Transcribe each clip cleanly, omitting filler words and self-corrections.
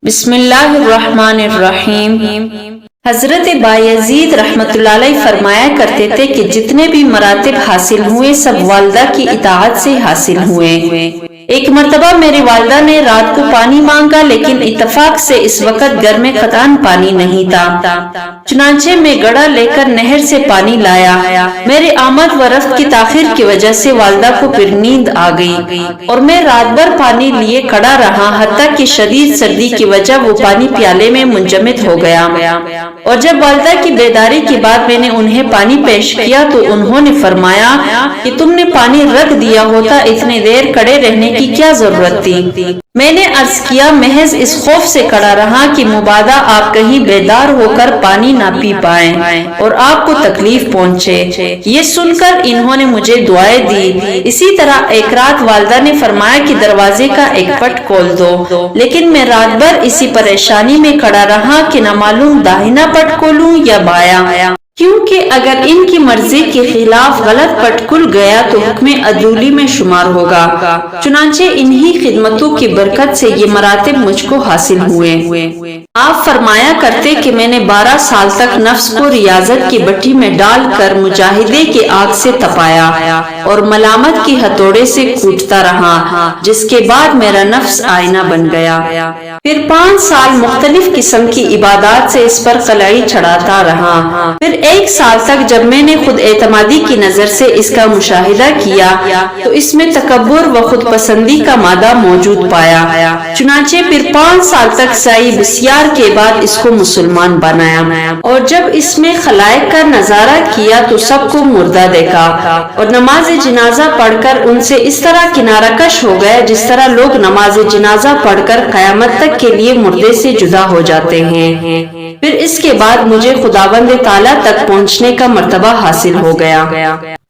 بسم اللہ الرحمن الرحیم۔ حضرت بایزید رحمۃ اللہ علیہ فرمایا کرتے تھے کہ جتنے بھی مراتب حاصل ہوئے سب والدہ کی اطاعت سے حاصل ہوئے۔ ایک مرتبہ میری والدہ نے رات کو پانی مانگا، لیکن اتفاق سے اس وقت گھر میں قطعاً پانی نہیں تھا، چنانچہ میں گڑھا لے کر نہر سے پانی لایا۔ میرے آمد و رفت کی تاخیر کی وجہ سے والدہ کو پھر نیند آ گئی اور میں رات بھر پانی لیے کھڑا رہا، حتیٰ کہ شدید سردی کی وجہ وہ پانی پیالے میں منجمد ہو گیا۔ اور جب والدہ کی بیداری کے بعد میں نے انہیں پانی پیش کیا تو انہوں نے فرمایا کہ تم نے پانی رکھ دیا ہوتا، اتنی دیر کھڑے رہنے کی کیا ضرورت تھی؟ میں نے عرض کیا محض اس خوف سے کھڑا رہا کہ مبادا آپ کہیں بیدار ہو کر پانی نہ پی پائیں اور آپ کو تکلیف پہنچے۔ یہ سن کر انہوں نے مجھے دعائیں دی۔ اسی طرح ایک رات والدہ نے فرمایا کہ دروازے کا ایک پٹ کھول دو، لیکن میں رات بھر اسی پریشانی میں کھڑا رہا کہ نہ معلوم داہنا پٹ کھولوں یا بایاں، کیونکہ اگر ان کی مرضی کے خلاف غلط پٹ کھل گیا تو حکم عدولی میں شمار ہوگا۔ چنانچہ انہی خدمتوں کی برکت سے یہ مراتب مجھ کو حاصل ہوئے۔ آپ فرمایا کرتے کہ میں نے 12 سال تک نفس کو ریاضت کی بٹھی میں ڈال کر مجاہدے کی آگ سے تپایا اور ملامت کی ہتھوڑے سے کوٹتا رہا، جس کے بعد میرا نفس آئینہ بن گیا۔ پھر 5 سال مختلف قسم کی عبادات سے اس پر قلعی چڑھاتا رہا۔ پھر 1 سال تک جب میں نے خود اعتمادی کی نظر سے اس کا مشاہدہ کیا تو اس میں تکبر و خود پسندی کا مادہ موجود پایا۔ چنانچہ پھر 5 سال تک سعی بسیار کے بعد اس کو مسلمان بنایا، اور جب اس میں خلائق کا نظارہ کیا تو سب کو مردہ دیکھا اور نماز جنازہ پڑھ کر ان سے اس طرح کنارہ کش ہو گیا جس طرح لوگ نماز جنازہ پڑھ کر قیامت تک کے لیے مردے سے جدا ہو جاتے ہیں۔ پھر اس کے بعد مجھے خداوند تعالیٰ تک پہنچنے کا مرتبہ حاصل ہو گیا۔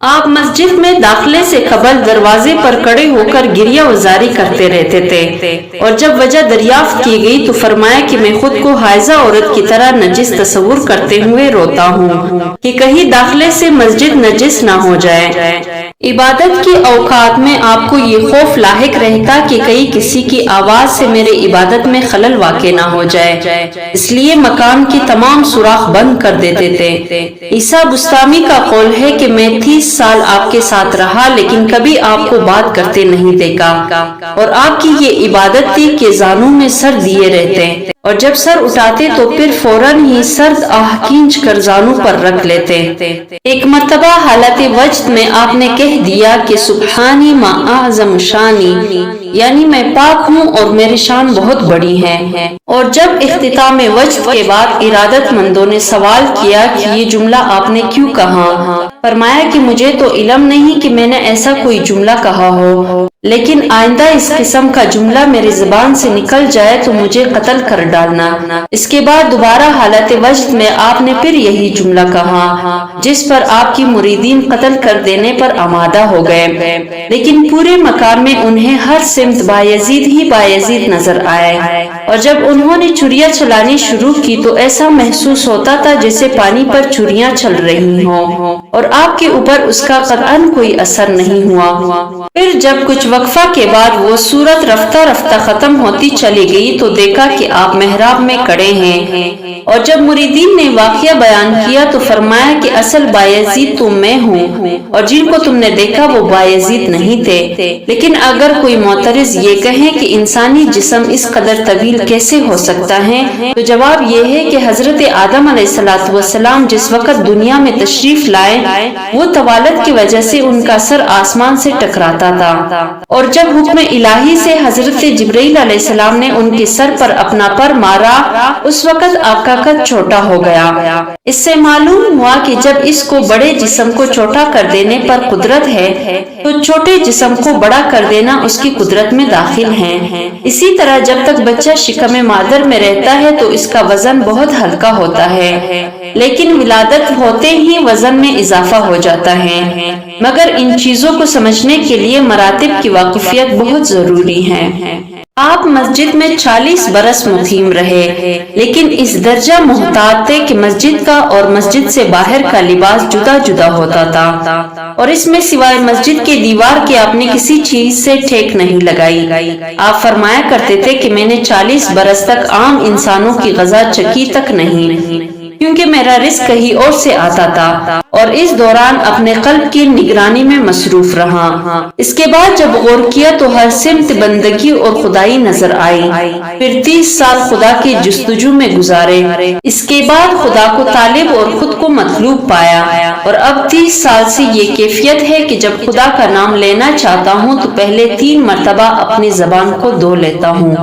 آپ مسجد میں داخلے سے قبل دروازے پر کھڑے ہو کر گریہ وزاری کرتے رہتے تھے، اور جب وجہ دریافت کی گئی تو فرمایا کہ میں خود کو حائضہ عورت کی طرح نجس تصور کرتے ہوئے روتا ہوں کہ کہیں داخلے سے مسجد نجس نہ ہو جائے۔ عبادت کے اوقات میں آپ کو یہ خوف لاحق رہتا کہ کہیں کسی کی آواز سے میرے عبادت میں خلل واقع نہ ہو جائے، اس لیے مکان کی تمام سوراخ بند کر دیتے تھے۔ عیسیٰ بستامی کا قول ہے کہ میں 30 سال آپ کے ساتھ رہا لیکن کبھی آپ کو بات کرتے نہیں دیکھا، اور آپ کی یہ عبادت تھی کہ زانوں میں سر دیے رہتے، اور جب سر اٹھاتے تو پھر فوراً ہی سرد آہ کھینچ کر زانوں پر رکھ لیتے۔ ایک مرتبہ حالت وجد میں آپ نے کہہ دیا کہ سبحانی ما اعظم شانی، یعنی میں پاک ہوں اور میری شان بہت بڑی ہے۔ اور جب اختتام وجد کے بعد ارادت مندوں نے سوال کیا کہ یہ جملہ آپ نے کیوں کہا، فرمایا کہ مجھے تو علم نہیں کہ میں نے ایسا کوئی جملہ کہا ہو، لیکن آئندہ اس قسم کا جملہ میری زبان سے نکل جائے تو مجھے قتل کر ڈالنا۔ اس کے بعد دوبارہ حالت وجد میں آپ نے پھر یہی جملہ کہا، جس پر آپ کی مریدین قتل کر دینے پر آمادہ ہو گئے، لیکن پورے مکان میں انہیں ہر سمت بایزید ہی بایزید نظر آئے، اور جب انہوں نے چھریاں چلانی شروع کی تو ایسا محسوس ہوتا تھا جیسے پانی پر چھریاں چل رہی ہوں، اور آپ کے اوپر اس کا قطعاً کوئی اثر نہیں ہوا۔ پھر جب کچھ وقفہ کے بعد وہ صورت رفتہ رفتہ ختم ہوتی چلی گئی تو دیکھا کہ آپ محراب میں کھڑے ہیں، اور جب مریدین نے واقعہ بیان کیا تو فرمایا کہ اصل بایزید تو میں ہوں، اور جن کو تم نے دیکھا وہ بایزید نہیں تھے۔ لیکن اگر کوئی معترض یہ کہے کہ انسانی جسم اس قدر طویل کیسے ہو سکتا ہے تو جواب یہ ہے کہ حضرت آدم علیہ السلام جس وقت دنیا میں تشریف لائے وہ طوالت کی وجہ سے ان کا سر آسمان سے ٹکراتا تھا، اور جب حکم الہی سے حضرت جبرائیل علیہ السلام نے ان کے سر پر اپنا پر مارا اس وقت آپ کا قد چھوٹا ہو گیا۔ اس سے معلوم ہوا کہ جب اس کو بڑے جسم کو چھوٹا کر دینے پر قدرت ہے تو چھوٹے جسم کو بڑا کر دینا اس کی قدرت میں داخل ہے۔ اسی طرح جب تک بچہ شکم مادر میں رہتا ہے تو اس کا وزن بہت ہلکا ہوتا ہے، لیکن ولادت ہوتے ہی وزن میں اضافہ ہو جاتا ہے۔ مگر ان چیزوں کو سمجھنے کے لیے مراتب کی واقفیت بہت ضروری ہے۔ آپ مسجد میں 40 برس مقیم رہے، لیکن اس درجہ محتاط تھے کہ مسجد کا اور مسجد سے باہر کا لباس جدا جدا ہوتا تھا، اور اس میں سوائے مسجد کے دیوار کے آپ نے کسی چیز سے ٹھیک نہیں لگائی۔ آپ فرمایا کرتے تھے کہ میں نے 40 برس تک عام انسانوں کی غذا چکی تک نہیں، کیونکہ میرا رزق کہیں اور سے آتا تھا، اور اس دوران اپنے قلب کی نگرانی میں مصروف رہا۔ اس کے بعد جب غور کیا تو ہر سمت بندگی اور خدائی نظر آئی۔ پھر 30 سال خدا کی جستجو میں گزارے، اس کے بعد خدا کو طالب اور خود کو مطلوب پایا، اور اب 30 سال سے یہ کیفیت ہے کہ جب خدا کا نام لینا چاہتا ہوں تو پہلے 3 مرتبہ اپنی زبان کو دھو لیتا ہوں۔